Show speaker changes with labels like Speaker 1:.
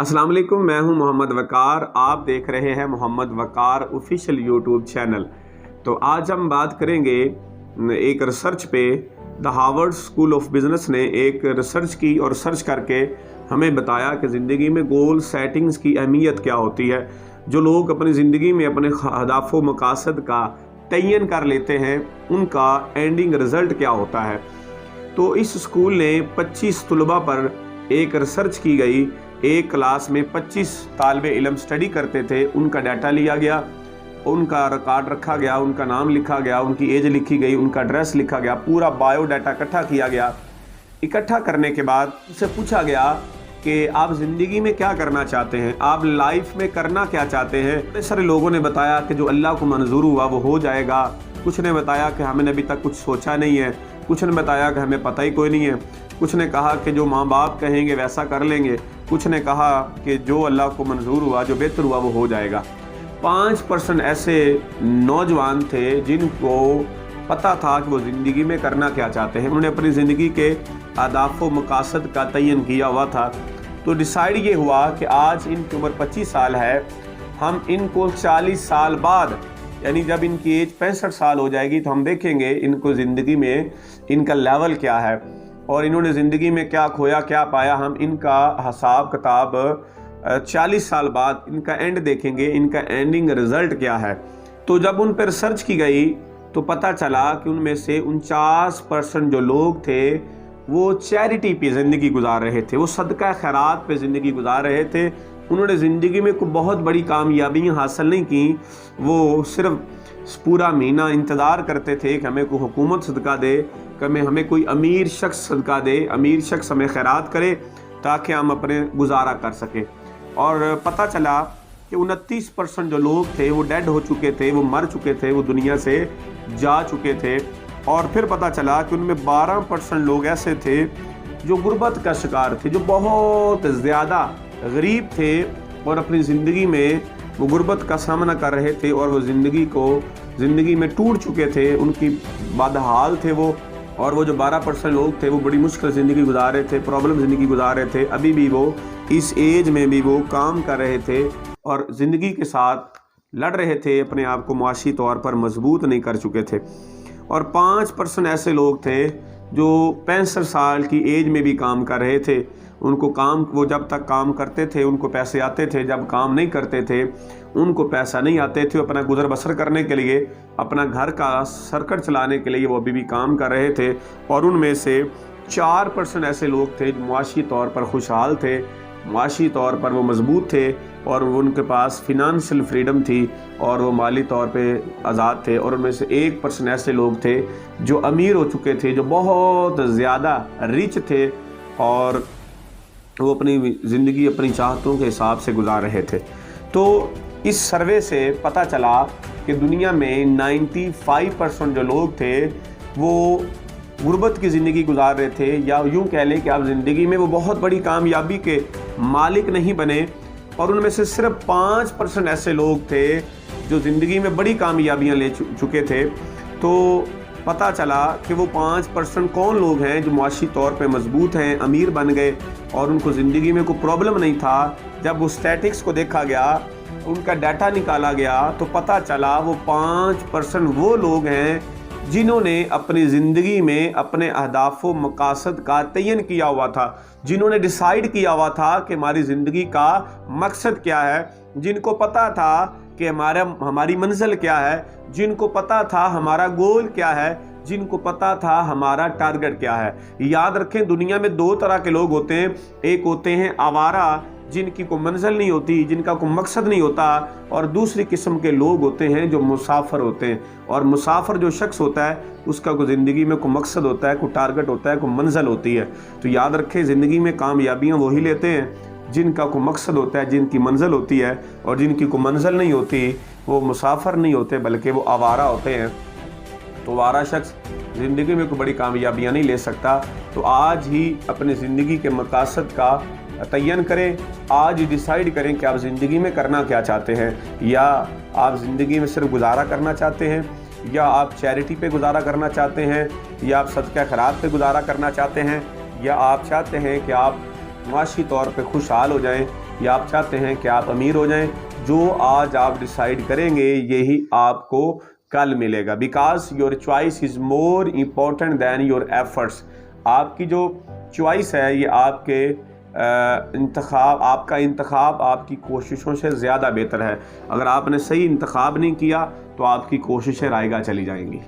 Speaker 1: अस्सलाम वालेकुम, मैं हूं मोहम्मद वकार। आप देख रहे हैं मोहम्मद वकार ऑफिशियल यूट्यूब चैनल। तो आज हम बात करेंगे एक रिसर्च पे। The Harvard school of business ने एक रिसर्च की और सर्च करके हमें बताया कि ज़िंदगी में गोल सेटिंग्स की अहमियत क्या होती है। जो लोग अपनी ज़िंदगी में अपने अहदाफ व मकासद का तयन कर लेते हैं, उनका एंडिंग रिज़ल्ट क्या होता है। तो इस स्कूल ने 25 तलबा पर एक रिसर्च की गई। एक क्लास में 25 तालिब इल्म स्टडी करते थे, उनका डाटा लिया गया, उनका रिकॉर्ड रखा गया, उनका नाम लिखा गया, उनकी एज लिखी गई, उनका एड्रेस लिखा गया, पूरा बायो डाटा इकट्ठा किया गया। इकट्ठा करने के बाद उससे पूछा गया कि आप ज़िंदगी में क्या करना चाहते हैं, आप लाइफ में करना क्या चाहते हैं। बड़े सारे लोगों ने बताया कि जो अल्लाह को मंजूर हुआ वो हो जाएगा। कुछ ने बताया कि हमने अभी तक कुछ सोचा नहीं है। कुछ ने बताया कि हमें पता ही कोई नहीं है। कुछ ने कहा कि जो माँ बाप कहेंगे वैसा कर लेंगे। कुछ ने कहा कि जो अल्लाह को मंजूर हुआ, जो बेहतर हुआ वो हो जाएगा। 5% ऐसे नौजवान थे जिनको पता था कि वो ज़िंदगी में करना क्या चाहते हैं। उन्होंने अपनी ज़िंदगी के अहदाफ व मकासद का तयन किया हुआ था। तो डिसाइड ये हुआ कि आज इनकी उम्र 25 साल है, हम इनको 40 साल बाद, यानी जब इनकी एज 65 साल हो जाएगी, तो हम देखेंगे इनको ज़िंदगी में इनका लेवल क्या है और इन्होंने ज़िंदगी में क्या खोया क्या पाया। हम इनका हिसाब किताब 40 साल बाद इनका एंड देखेंगे, इनका एंडिंग रिज़ल्ट क्या है। तो जब उन पर रिसर्च की गई तो पता चला कि उनमें से 49% जो लोग थे वो चैरिटी पे ज़िंदगी गुजार रहे थे, वो सदका खैरात पे ज़िंदगी गुजार रहे थे। उन्होंने ज़िंदगी में कोई बहुत बड़ी कामयाबियाँ हासिल नहीं की। वो सिर्फ पूरा महीना इंतज़ार करते थे कि हमें कोई हुकूमत सदका दे, कि हमें कोई अमीर शख्स सदका दे, अमीर शख्स हमें खैरात करे ताकि हम अपने गुजारा कर सकें। और पता चला कि 29% जो लोग थे वो डेड हो चुके थे, वो मर चुके थे, वो दुनिया से जा चुके थे। और फिर पता चला कि उनमें 12% लोग ऐसे थे जो गुर्बत का शिकार थे, जो बहुत ज़्यादा गरीब थे और अपनी ज़िंदगी में वो गुर्बत का सामना कर रहे थे और वो ज़िंदगी में टूट चुके थे, उनकी बदहाल थे वो। और वो जो 12% लोग थे वो बड़ी मुश्किल ज़िंदगी गुजार रहे थे, प्रॉब्लम ज़िंदगी गुजार रहे थे। अभी भी वो इस एज में भी वो काम कर रहे थे और ज़िंदगी के साथ लड़ रहे थे, अपने आप को मुआशी तौर पर मजबूत नहीं कर चुके थे। और 5% ऐसे लोग थे जो 65 साल की एज में भी काम कर रहे थे। उनको काम, वो जब तक काम करते थे उनको पैसे आते थे, जब काम नहीं करते थे उनको पैसा नहीं आते थे। अपना गुजर बसर करने के लिए, अपना घर का सर्कट चलाने के लिए वो अभी भी काम कर रहे थे। और उनमें से 4% ऐसे लोग थे जो मुआशी तौर पर खुशहाल थे, मुआशी तौर पर वो मजबूत थे और उनके पास फिनंशियल फ्रीडम थी और वो माली तौर पे आज़ाद थे। और उनमें से 1% ऐसे लोग थे जो अमीर हो चुके थे, जो बहुत ज़्यादा रिच थे और वो अपनी ज़िंदगी अपनी चाहतों के हिसाब से गुजार रहे थे। तो इस सर्वे से पता चला कि दुनिया में 95% जो लोग थे वो गुर्बत की ज़िंदगी गुजार रहे थे, या यूँ कह लें कि आप ज़िंदगी में वो बहुत बड़ी कामयाबी के मालिक नहीं बने। और उनमें से सिर्फ 5% ऐसे लोग थे जो ज़िंदगी में बड़ी कामयाबियाँ ले चुके थे। तो पता चला कि वो 5% कौन लोग हैं जो मुआशी तौर पे मजबूत हैं, अमीर बन गए और उनको ज़िंदगी में कोई प्रॉब्लम नहीं था। जब वो स्टैटिक्स को देखा गया, उनका डाटा निकाला गया, तो पता चला वो 5% वो लोग हैं जिन्होंने अपनी ज़िंदगी में अपने अहदाफ व मकासद का तयन किया हुआ था, जिन्होंने डिसाइड किया हुआ था कि हमारी ज़िंदगी का मकसद क्या है, जिनको पता था कि हमारी मंजिल क्या है, जिनको पता था हमारा गोल क्या है, जिनको पता था हमारा टारगेट क्या है। याद रखें, दुनिया में 2 तरह के लोग होते हैं। एक होते हैं आवारा, जिनकी कोई मंजिल नहीं होती, जिनका कोई मकसद नहीं होता, और दूसरी किस्म के लोग होते हैं जो मुसाफिर होते हैं। और मुसाफिर जो शख्स होता है उसका कोई ज़िंदगी में कोई मकसद होता है, कोई टारगेट होता है, कोई मंजिल होती है। तो याद रखें, ज़िंदगी में कामयाबियाँ वही लेते हैं जिनका कोई मकसद होता है, जिनकी मंजिल होती है। और जिनकी कोई मंजिल नहीं होती वो मुसाफिर नहीं होते बल्कि वो आवारा होते हैं। तो आवारा शख्स ज़िंदगी में कोई बड़ी कामयाबियाँ नहीं ले सकता। तो आज ही अपनी ज़िंदगी के मकासद का तयन करें, आज ही डिसाइड करें कि आप ज़िंदगी में करना क्या चाहते हैं। या आप ज़िंदगी में सिर्फ गुजारा करना चाहते हैं, या आप चैरिटी पे गुजारा करना चाहते हैं, या आप सदका खैरात पे गुजारा करना चाहते हैं, या आप चाहते हैं कि आप معاشی طور پہ خوشحال ہو جائیں یا آپ چاہتے ہیں کہ آپ امیر ہو جائیں، جو آج آپ ڈیسائیڈ کریں گے یہی آپ کو کل ملے گا. Because your choice is more important than your efforts. آپ کی جو چوائس ہے یہ آپ کے آپ کا انتخاب آپ کی کوششوں سے زیادہ بہتر ہے. اگر آپ نے صحیح انتخاب نہیں کیا تو آپ کی کوششیں رائگاں چلی جائیں گی.